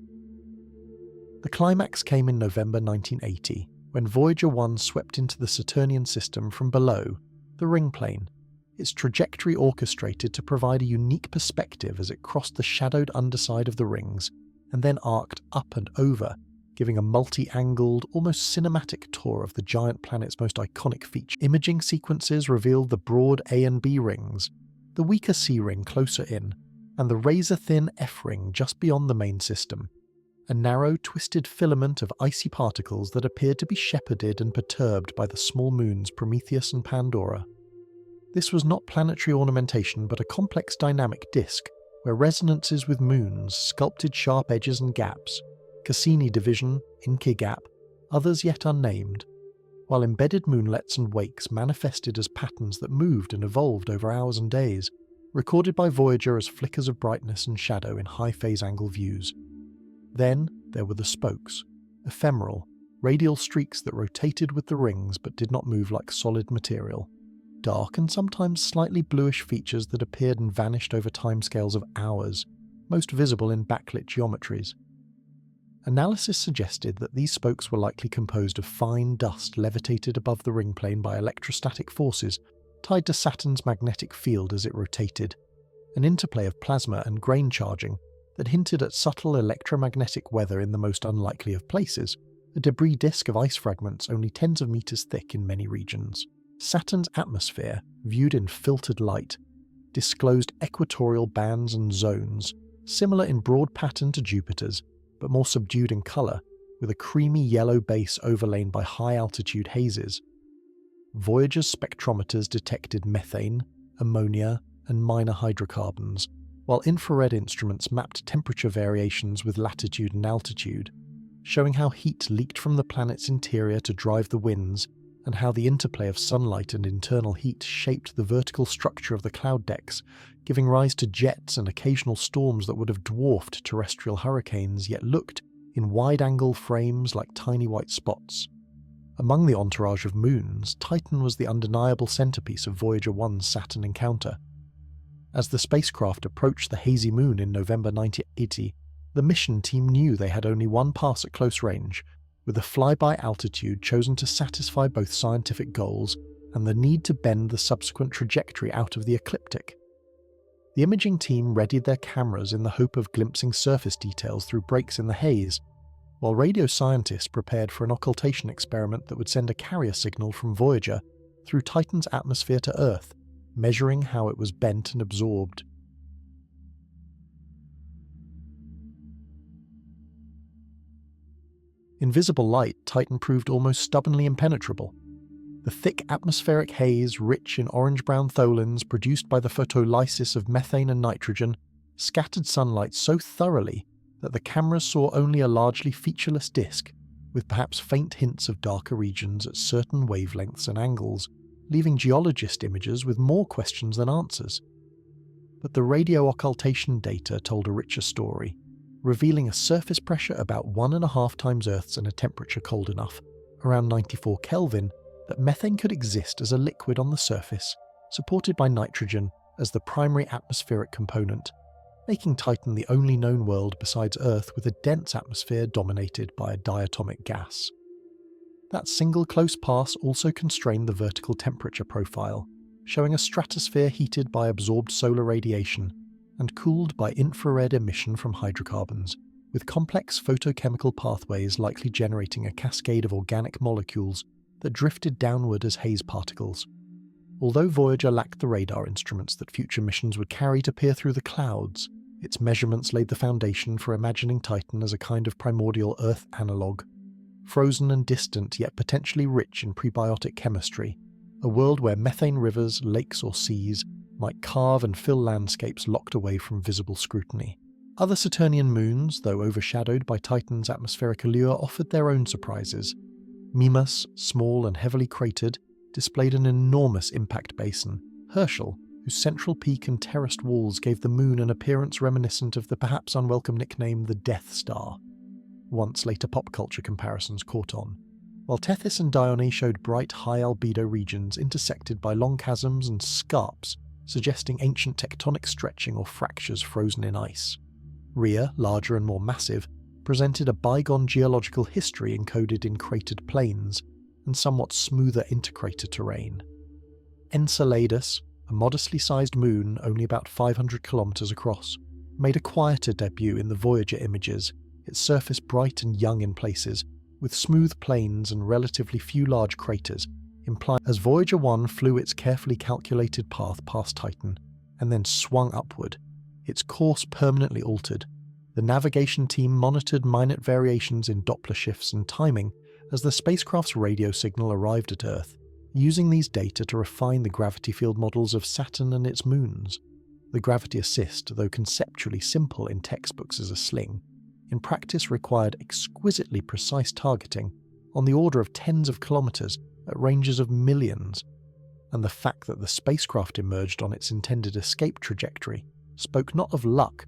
The climax came in November 1980, when Voyager 1 swept into the Saturnian system from below, the ring plane, its trajectory orchestrated to provide a unique perspective as it crossed the shadowed underside of the rings and then arced up and over, giving a multi-angled, almost cinematic tour of the giant planet's most iconic feature. Imaging sequences revealed the broad A and B rings, the weaker C ring closer in, and the razor-thin F ring just beyond the main system, a narrow, twisted filament of icy particles that appeared to be shepherded and perturbed by the small moons Prometheus and Pandora. This was not planetary ornamentation but a complex dynamic disk, where resonances with moons sculpted sharp edges and gaps, Cassini division, Inky gap, others yet unnamed, while embedded moonlets and wakes manifested as patterns that moved and evolved over hours and days, recorded by Voyager as flickers of brightness and shadow in high phase angle views. Then there were the spokes, ephemeral, radial streaks that rotated with the rings but did not move like solid material. Dark and sometimes slightly bluish features that appeared and vanished over timescales of hours, most visible in backlit geometries. Analysis suggested that these spokes were likely composed of fine dust levitated above the ring plane by electrostatic forces tied to Saturn's magnetic field as it rotated, an interplay of plasma and grain charging that hinted at subtle electromagnetic weather in the most unlikely of places, a debris disk of ice fragments only tens of meters thick in many regions. Saturn's atmosphere, viewed in filtered light, disclosed equatorial bands and zones, similar in broad pattern to Jupiter's, but more subdued in colour, with a creamy yellow base overlain by high-altitude hazes. Voyager's spectrometers detected methane, ammonia, and minor hydrocarbons, while infrared instruments mapped temperature variations with latitude and altitude, showing how heat leaked from the planet's interior to drive the winds, and how the interplay of sunlight and internal heat shaped the vertical structure of the cloud decks, giving rise to jets and occasional storms that would have dwarfed terrestrial hurricanes, yet looked, in wide-angle frames, like tiny white spots. Among the entourage of moons, Titan was the undeniable centerpiece of Voyager 1's Saturn encounter. As the spacecraft approached the hazy moon in November 1980, the mission team knew they had only one pass at close range, with a flyby altitude chosen to satisfy both scientific goals and the need to bend the subsequent trajectory out of the ecliptic. The imaging team readied their cameras in the hope of glimpsing surface details through breaks in the haze, while radio scientists prepared for an occultation experiment that would send a carrier signal from Voyager through Titan's atmosphere to Earth, measuring how it was bent and absorbed. In visible light, Titan proved almost stubbornly impenetrable. The thick atmospheric haze, rich in orange-brown tholins produced by the photolysis of methane and nitrogen, scattered sunlight so thoroughly that the cameras saw only a largely featureless disk, with perhaps faint hints of darker regions at certain wavelengths and angles, leaving geologist images with more questions than answers. But the radio occultation data told a richer story, revealing a surface pressure about 1.5 times Earth's and a temperature cold enough, around 94 Kelvin, that methane could exist as a liquid on the surface, supported by nitrogen as the primary atmospheric component, making Titan the only known world besides Earth with a dense atmosphere dominated by a diatomic gas. That single close pass also constrained the vertical temperature profile, showing a stratosphere heated by absorbed solar radiation and cooled by infrared emission from hydrocarbons, with complex photochemical pathways likely generating a cascade of organic molecules that drifted downward as haze particles. Although Voyager lacked the radar instruments that future missions would carry to peer through the clouds, its measurements laid the foundation for imagining Titan as a kind of primordial Earth analogue, frozen and distant yet potentially rich in prebiotic chemistry, a world where methane rivers, lakes or seas might carve and fill landscapes locked away from visible scrutiny. Other Saturnian moons, though overshadowed by Titan's atmospheric allure, offered their own surprises. Mimas, small and heavily cratered, displayed an enormous impact basin. Herschel, whose central peak and terraced walls gave the moon an appearance reminiscent of the perhaps unwelcome nickname the Death Star. Once later pop culture comparisons caught on, while Tethys and Dione showed bright high-albedo regions intersected by long chasms and scarps, suggesting ancient tectonic stretching or fractures frozen in ice. Rhea, larger and more massive, presented a bygone geological history encoded in cratered plains and somewhat smoother intercrater terrain. Enceladus, a modestly sized moon only about 500 kilometers across, made a quieter debut in the Voyager images, its surface bright and young in places, with smooth plains and relatively few large craters, implying as Voyager 1 flew its carefully calculated path past Titan and then swung upward, its course permanently altered. The navigation team monitored minute variations in Doppler shifts and timing as the spacecraft's radio signal arrived at Earth, using these data to refine the gravity field models of Saturn and its moons. The gravity assist, though conceptually simple in textbooks as a sling, in practice required exquisitely precise targeting on the order of tens of kilometers at ranges of millions, and the fact that the spacecraft emerged on its intended escape trajectory spoke not of luck,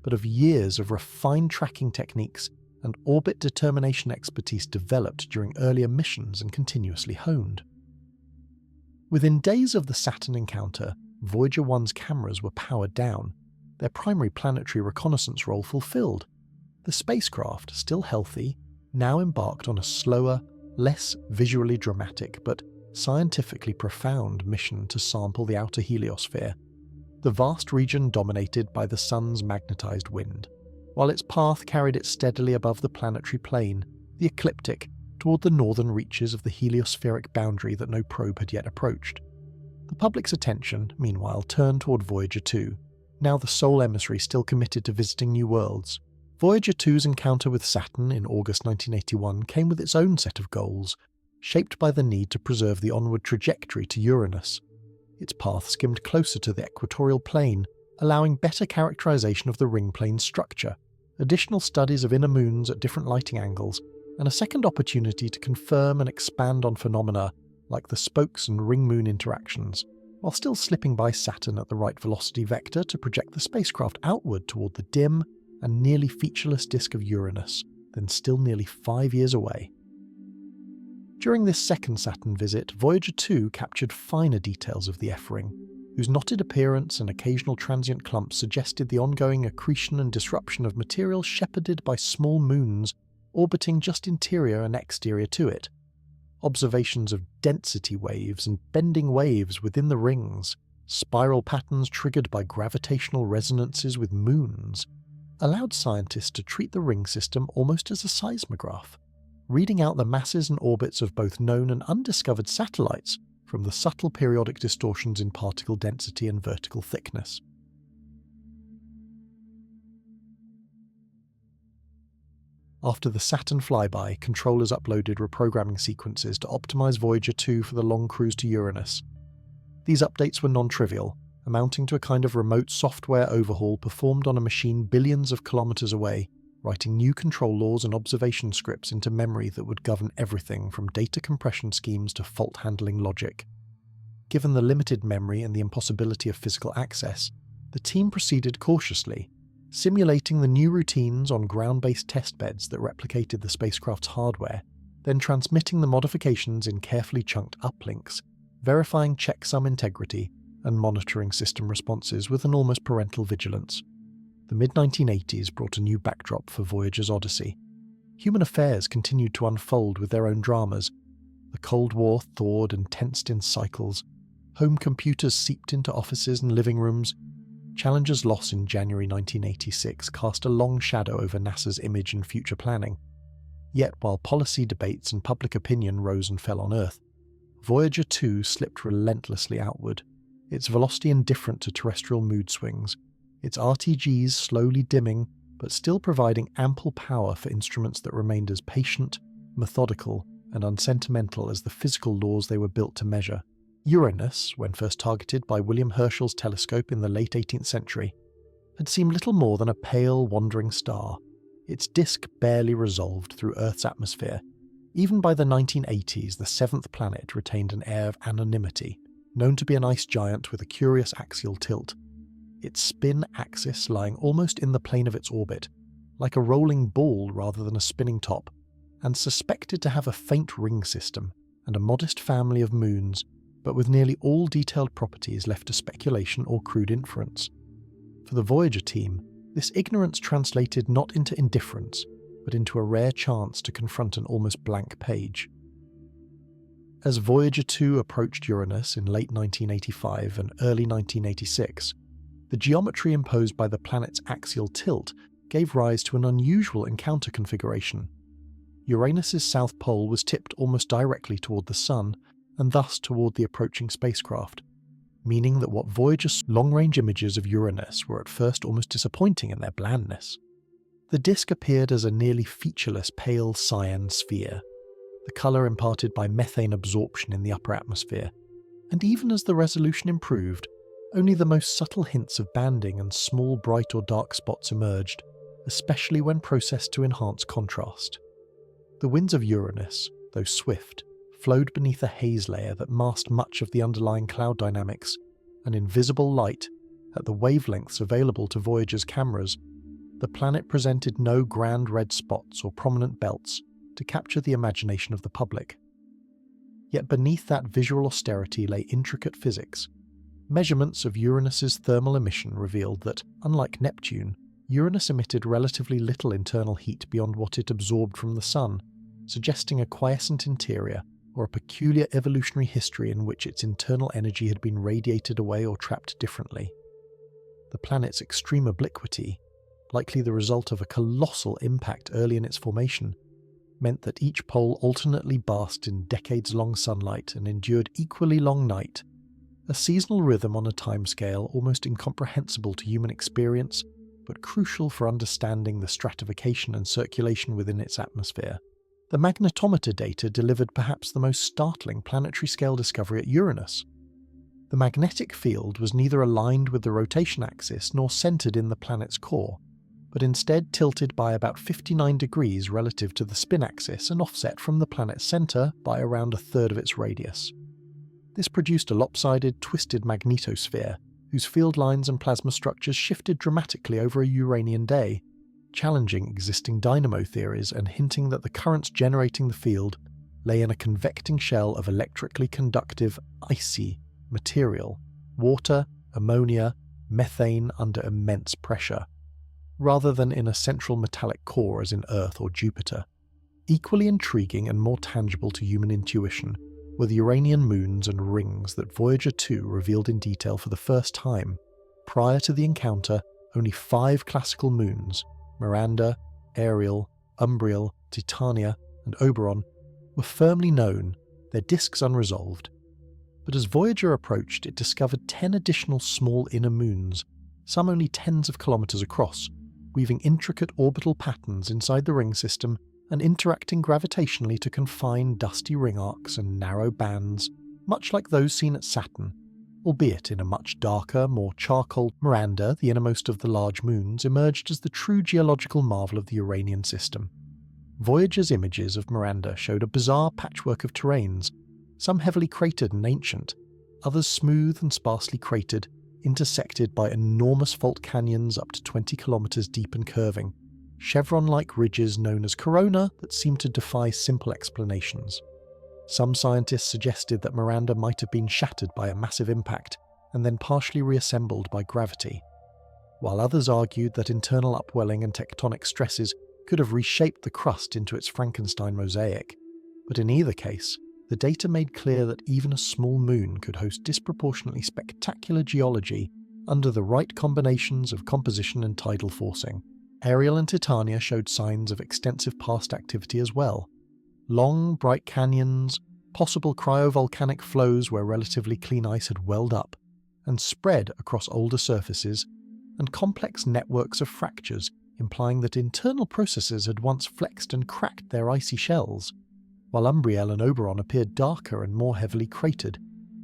but of years of refined tracking techniques and orbit determination expertise developed during earlier missions and continuously honed. Within days of the Saturn encounter, Voyager 1's cameras were powered down, their primary planetary reconnaissance role fulfilled. The spacecraft, still healthy, now embarked on a slower, less visually dramatic but scientifically profound mission to sample the outer heliosphere, the vast region dominated by the Sun's magnetized wind, while its path carried it steadily above the planetary plane, the ecliptic, toward the northern reaches of the heliospheric boundary that no probe had yet approached. The public's attention, meanwhile, turned toward Voyager 2, now the sole emissary still committed to visiting new worlds. Voyager 2's encounter with Saturn in August 1981 came with its own set of goals, shaped by the need to preserve the onward trajectory to Uranus. Its path skimmed closer to the equatorial plane, allowing better characterization of the ring plane's structure, additional studies of inner moons at different lighting angles, and a second opportunity to confirm and expand on phenomena like the spokes and ring-moon interactions, while still slipping by Saturn at the right velocity vector to project the spacecraft outward toward the dim and nearly featureless disk of Uranus, then still nearly 5 years away. During this second Saturn visit, Voyager 2 captured finer details of the F-ring, whose knotted appearance and occasional transient clumps suggested the ongoing accretion and disruption of material shepherded by small moons orbiting just interior and exterior to it. Observations of density waves and bending waves within the rings, spiral patterns triggered by gravitational resonances with moons, allowed scientists to treat the ring system almost as a seismograph, reading out the masses and orbits of both known and undiscovered satellites from the subtle periodic distortions in particle density and vertical thickness. After the Saturn flyby, controllers uploaded reprogramming sequences to optimize Voyager 2 for the long cruise to Uranus. These updates were non-trivial, amounting to a kind of remote software overhaul performed on a machine billions of kilometers away, writing new control laws and observation scripts into memory that would govern everything from data compression schemes to fault-handling logic. Given the limited memory and the impossibility of physical access, the team proceeded cautiously, simulating the new routines on ground-based testbeds that replicated the spacecraft's hardware, then transmitting the modifications in carefully chunked uplinks, verifying checksum integrity, and monitoring system responses with an almost parental vigilance. The mid-1980s brought a new backdrop for Voyager's Odyssey. Human affairs continued to unfold with their own dramas. The Cold War thawed and tensed in cycles. Home computers seeped into offices and living rooms. Challenger's loss in January 1986 cast a long shadow over NASA's image and future planning. Yet while policy debates and public opinion rose and fell on Earth, Voyager 2 slipped relentlessly outward, its velocity indifferent to terrestrial mood swings, its RTGs slowly dimming but still providing ample power for instruments that remained as patient, methodical, and unsentimental as the physical laws they were built to measure. Uranus, when first targeted by William Herschel's telescope in the late 18th century, had seemed little more than a pale, wandering star, its disk barely resolved through Earth's atmosphere. Even by the 1980s, the seventh planet retained an air of anonymity, known to be an ice giant with a curious axial tilt, its spin axis lying almost in the plane of its orbit, like a rolling ball rather than a spinning top, and suspected to have a faint ring system and a modest family of moons, but with nearly all detailed properties left to speculation or crude inference. For the Voyager team, this ignorance translated not into indifference, but into a rare chance to confront an almost blank page. As Voyager 2 approached Uranus in late 1985 and early 1986, the geometry imposed by the planet's axial tilt gave rise to an unusual encounter configuration. Uranus's south pole was tipped almost directly toward the Sun, and thus toward the approaching spacecraft, meaning that what Voyager's long-range images of Uranus were at first almost disappointing in their blandness. The disk appeared as a nearly featureless pale cyan sphere, the colour imparted by methane absorption in the upper atmosphere, and even as the resolution improved, only the most subtle hints of banding and small bright or dark spots emerged, especially when processed to enhance contrast. The winds of Uranus, though swift, flowed beneath a haze layer that masked much of the underlying cloud dynamics, an invisible light. At the wavelengths available to Voyager's cameras, the planet presented no grand red spots or prominent belts to capture the imagination of the public. Yet beneath that visual austerity lay intricate physics. Measurements of Uranus's thermal emission revealed that, unlike Neptune, Uranus emitted relatively little internal heat beyond what it absorbed from the Sun, suggesting a quiescent interior or a peculiar evolutionary history in which its internal energy had been radiated away or trapped differently. The planet's extreme obliquity, likely the result of a colossal impact early in its formation, meant that each pole alternately basked in decades-long sunlight and endured equally long night, a seasonal rhythm on a timescale almost incomprehensible to human experience but crucial for understanding the stratification and circulation within its atmosphere. The magnetometer data delivered perhaps the most startling planetary-scale discovery at Uranus. The magnetic field was neither aligned with the rotation axis nor centered in the planet's core, but instead tilted by about 59 degrees relative to the spin axis and offset from the planet's center by around a third of its radius. This produced a lopsided, twisted magnetosphere, whose field lines and plasma structures shifted dramatically over a Uranian day, challenging existing dynamo theories and hinting that the currents generating the field lay in a convecting shell of electrically conductive, icy material, water, ammonia, methane under immense pressure, rather than in a central metallic core as in Earth or Jupiter. Equally intriguing and more tangible to human intuition were the Uranian moons and rings that Voyager 2 revealed in detail for the first time. Prior to the encounter, only 5 classical moons, Miranda, Ariel, Umbriel, Titania, and Oberon, were firmly known, their disks unresolved. But as Voyager approached, it discovered 10 additional small inner moons, some only tens of kilometers across, weaving intricate orbital patterns inside the ring system and interacting gravitationally to confine dusty ring arcs and narrow bands, much like those seen at Saturn, albeit in a much darker, more charcoal. Miranda, the innermost of the large moons, emerged as the true geological marvel of the Uranian system. Voyager's images of Miranda showed a bizarre patchwork of terrains, some heavily cratered and ancient, others smooth and sparsely cratered, intersected by enormous fault canyons up to 20 kilometers deep and curving, chevron-like ridges known as corona that seemed to defy simple explanations. Some scientists suggested that Miranda might have been shattered by a massive impact and then partially reassembled by gravity, while others argued that internal upwelling and tectonic stresses could have reshaped the crust into its Frankenstein mosaic. But in either case, the data made clear that even a small moon could host disproportionately spectacular geology under the right combinations of composition and tidal forcing. Ariel and Titania showed signs of extensive past activity as well. Long, bright canyons, possible cryovolcanic flows where relatively clean ice had welled up and spread across older surfaces, and complex networks of fractures implying that internal processes had once flexed and cracked their icy shells, while Umbriel and Oberon appeared darker and more heavily cratered,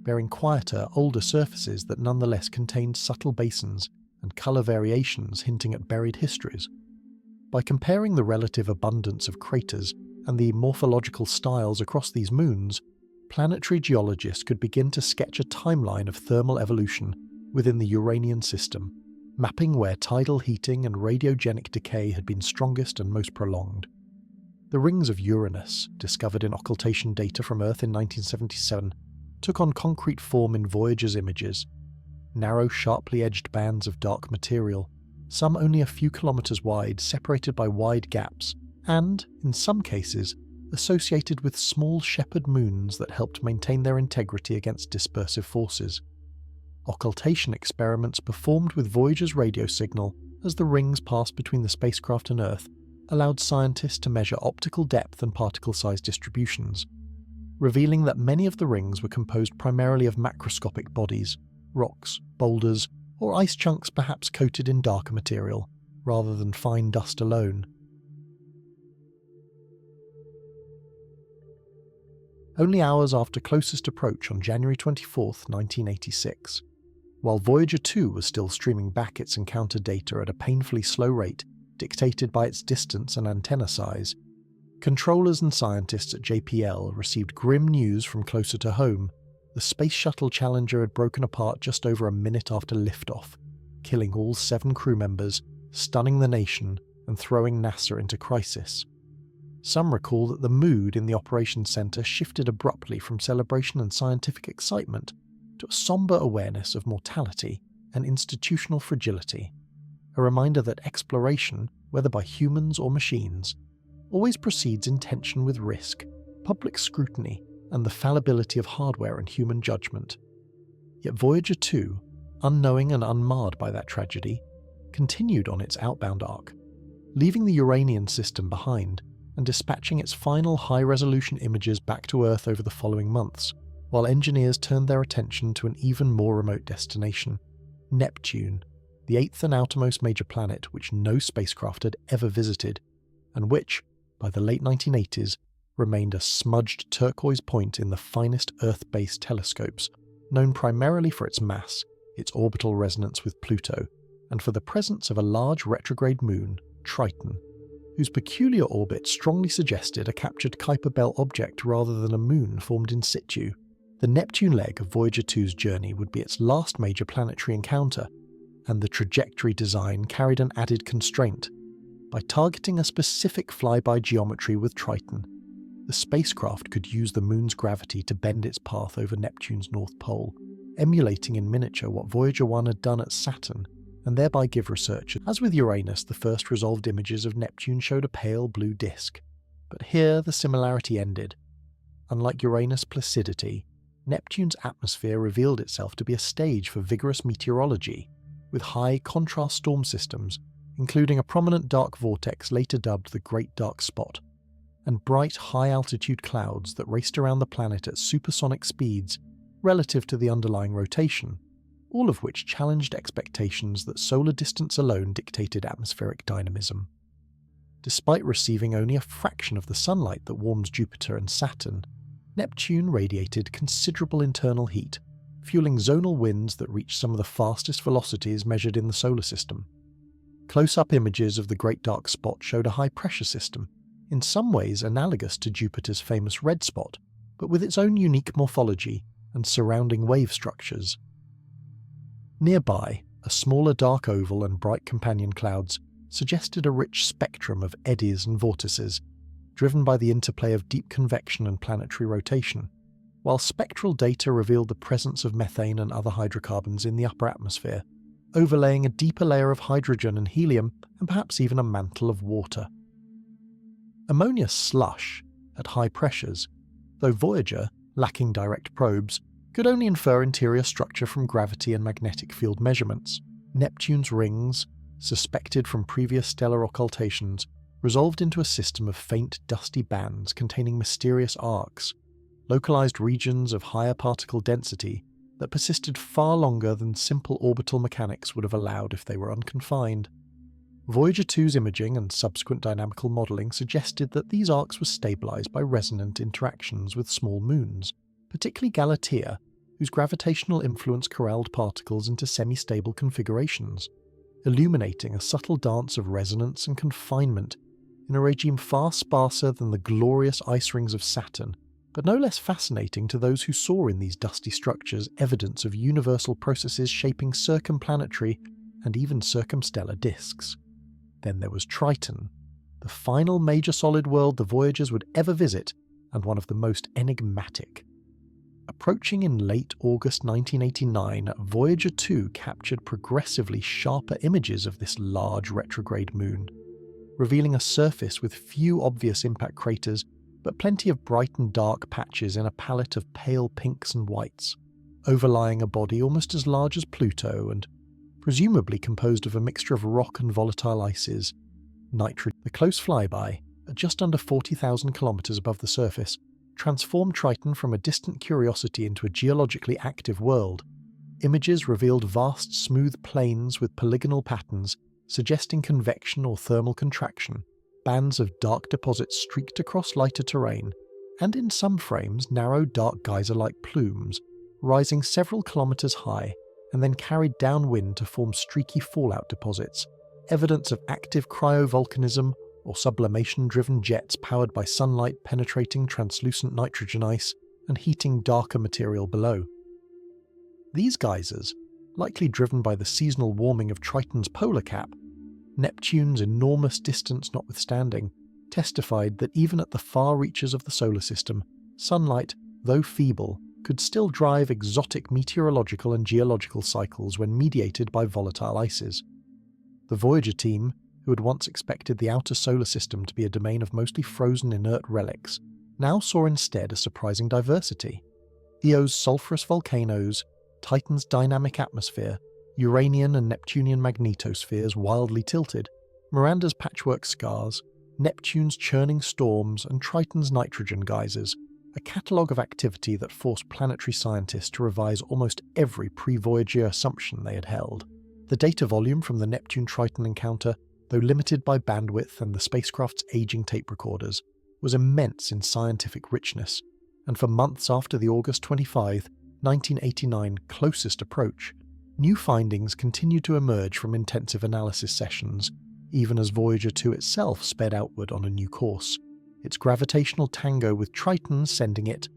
bearing quieter, older surfaces that nonetheless contained subtle basins and colour variations hinting at buried histories. By comparing the relative abundance of craters and the morphological styles across these moons, planetary geologists could begin to sketch a timeline of thermal evolution within the Uranian system, mapping where tidal heating and radiogenic decay had been strongest and most prolonged. The rings of Uranus, discovered in occultation data from Earth in 1977, took on concrete form in Voyager's images. Narrow, sharply edged bands of dark material, some only a few kilometers wide, separated by wide gaps, and, in some cases, associated with small shepherd moons that helped maintain their integrity against dispersive forces. Occultation experiments performed with Voyager's radio signal as the rings passed between the spacecraft and Earth allowed scientists to measure optical depth and particle size distributions, revealing that many of the rings were composed primarily of macroscopic bodies, rocks, boulders, or ice chunks perhaps coated in darker material, rather than fine dust alone. Only hours after closest approach on January 24, 1986, while Voyager 2 was still streaming back its encounter data at a painfully slow rate dictated by its distance and antenna size, controllers and scientists at JPL received grim news from closer to home. The Space Shuttle Challenger had broken apart just over a minute after liftoff, killing all 7 crew members, stunning the nation, and throwing NASA into crisis. Some recall that the mood in the operations center shifted abruptly from celebration and scientific excitement to a somber awareness of mortality and institutional fragility, a reminder that exploration, whether by humans or machines, always proceeds in tension with risk, public scrutiny, and the fallibility of hardware and human judgment. Yet Voyager 2, unknowing and unmarred by that tragedy, continued on its outbound arc, leaving the Uranian system behind and dispatching its final high-resolution images back to Earth over the following months, while engineers turned their attention to an even more remote destination, Neptune, the eighth and outermost major planet which no spacecraft had ever visited, and which, by the late 1980s, remained a smudged turquoise point in the finest Earth-based telescopes, known primarily for its mass, its orbital resonance with Pluto, and for the presence of a large retrograde moon, Triton, whose peculiar orbit strongly suggested a captured Kuiper Belt object rather than a moon formed in situ. The Neptune leg of Voyager 2's journey would be its last major planetary encounter, and the trajectory design carried an added constraint. By targeting a specific flyby geometry with Triton, the spacecraft could use the moon's gravity to bend its path over Neptune's north pole, emulating in miniature what Voyager 1 had done at Saturn, and thereby give researchers. As with Uranus, the first resolved images of Neptune showed a pale blue disk. But here the similarity ended. Unlike Uranus' placidity, Neptune's atmosphere revealed itself to be a stage for vigorous meteorology, with high contrast storm systems, including a prominent dark vortex later dubbed the Great Dark Spot, and bright high-altitude clouds that raced around the planet at supersonic speeds relative to the underlying rotation, all of which challenged expectations that solar distance alone dictated atmospheric dynamism. Despite receiving only a fraction of the sunlight that warms Jupiter and Saturn, Neptune radiated considerable internal heat, fueling zonal winds that reached some of the fastest velocities measured in the solar system. Close-up images of the Great Dark Spot showed a high-pressure system, in some ways analogous to Jupiter's famous red spot, but with its own unique morphology and surrounding wave structures. Nearby, a smaller dark oval and bright companion clouds suggested a rich spectrum of eddies and vortices, driven by the interplay of deep convection and planetary rotation, while spectral data revealed the presence of methane and other hydrocarbons in the upper atmosphere, overlaying a deeper layer of hydrogen and helium and perhaps even a mantle of water. Ammonia slush, at high pressures, though Voyager, lacking direct probes, could only infer interior structure from gravity and magnetic field measurements. Neptune's rings, suspected from previous stellar occultations, resolved into a system of faint dusty bands containing mysterious arcs, localized regions of higher particle density that persisted far longer than simple orbital mechanics would have allowed if they were unconfined. Voyager 2's imaging and subsequent dynamical modelling suggested that these arcs were stabilized by resonant interactions with small moons, particularly Galatea, whose gravitational influence corralled particles into semi-stable configurations, illuminating a subtle dance of resonance and confinement in a regime far sparser than the glorious ice rings of Saturn, but no less fascinating to those who saw in these dusty structures evidence of universal processes shaping circumplanetary and even circumstellar disks. Then there was Triton, the final major solid world the Voyagers would ever visit, and one of the most enigmatic. Approaching in late August 1989, Voyager 2 captured progressively sharper images of this large retrograde moon, revealing a surface with few obvious impact craters, but plenty of bright and dark patches in a palette of pale pinks and whites, overlying a body almost as large as Pluto and presumably composed of a mixture of rock and volatile ices. The close flyby, at just under 40,000 kilometers above the surface, transformed Triton from a distant curiosity into a geologically active world. Images revealed vast smooth plains with polygonal patterns, suggesting convection or thermal contraction. Bands of dark deposits streaked across lighter terrain, and in some frames narrow dark geyser-like plumes, rising several kilometers high, and then carried downwind to form streaky fallout deposits, evidence of active cryovolcanism or sublimation-driven jets powered by sunlight penetrating translucent nitrogen ice and heating darker material below. These geysers, likely driven by the seasonal warming of Triton's polar cap, Neptune's enormous distance notwithstanding, testified that even at the far reaches of the solar system, sunlight, though feeble, could still drive exotic meteorological and geological cycles when mediated by volatile ices. The Voyager team, who had once expected the outer solar system to be a domain of mostly frozen inert relics, now saw instead a surprising diversity. Io's sulphurous volcanoes, Titan's dynamic atmosphere, Uranian and Neptunian magnetospheres wildly tilted, Miranda's patchwork scars, Neptune's churning storms, and Triton's nitrogen geysers, a catalogue of activity that forced planetary scientists to revise almost every pre-Voyager assumption they had held. The data volume from the Neptune-Triton encounter, though limited by bandwidth and the spacecraft's aging tape recorders, was immense in scientific richness, and for months after the August 25, 1989 closest approach, new findings continued to emerge from intensive analysis sessions, even as Voyager 2 itself sped outward on a new course, its gravitational tango with Triton sending it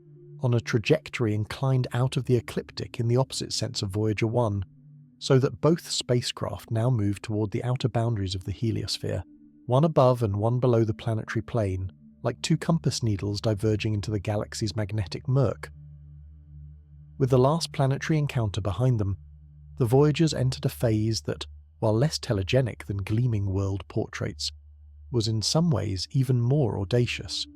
on a trajectory inclined out of the ecliptic in the opposite sense of Voyager 1, so that both spacecraft now moved toward the outer boundaries of the heliosphere, one above and one below the planetary plane, like two compass needles diverging into the galaxy's magnetic murk. With the last planetary encounter behind them, the Voyagers entered a phase that, while less telegenic than gleaming world portraits, was in some ways even more audacious.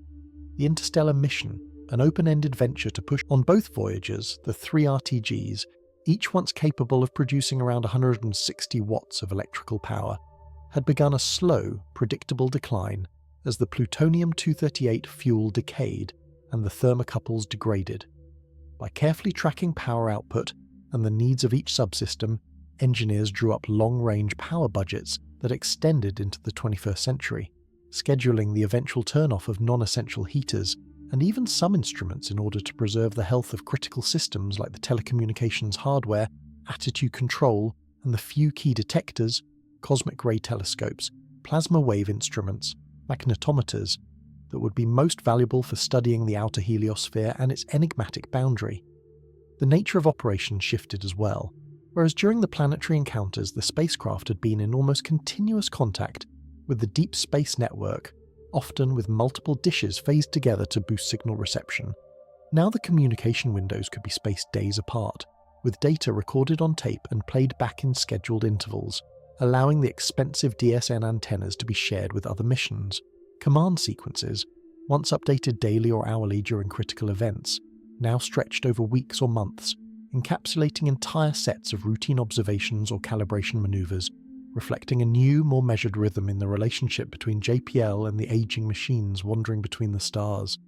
The interstellar mission, an open-ended venture to push on both Voyagers, the three RTGs, each once capable of producing around 160 watts of electrical power, had begun a slow, predictable decline as the plutonium-238 fuel decayed and the thermocouples degraded. By carefully tracking power output and the needs of each subsystem, engineers drew up long-range power budgets that extended into the 21st century, scheduling the eventual turn-off of non-essential heaters and even some instruments in order to preserve the health of critical systems like the telecommunications hardware, attitude control, and the few key detectors, cosmic ray telescopes, plasma wave instruments, magnetometers, that would be most valuable for studying the outer heliosphere and its enigmatic boundary. The nature of operation shifted as well, whereas during the planetary encounters the spacecraft had been in almost continuous contact with the deep space network, often with multiple dishes phased together to boost signal reception. Now the communication windows could be spaced days apart, with data recorded on tape and played back in scheduled intervals, allowing the expensive DSN antennas to be shared with other missions. Command sequences, once updated daily or hourly during critical events, now stretched over weeks or months, encapsulating entire sets of routine observations or calibration maneuvers, reflecting a new, more measured rhythm in the relationship between JPL and the aging machines wandering between the stars.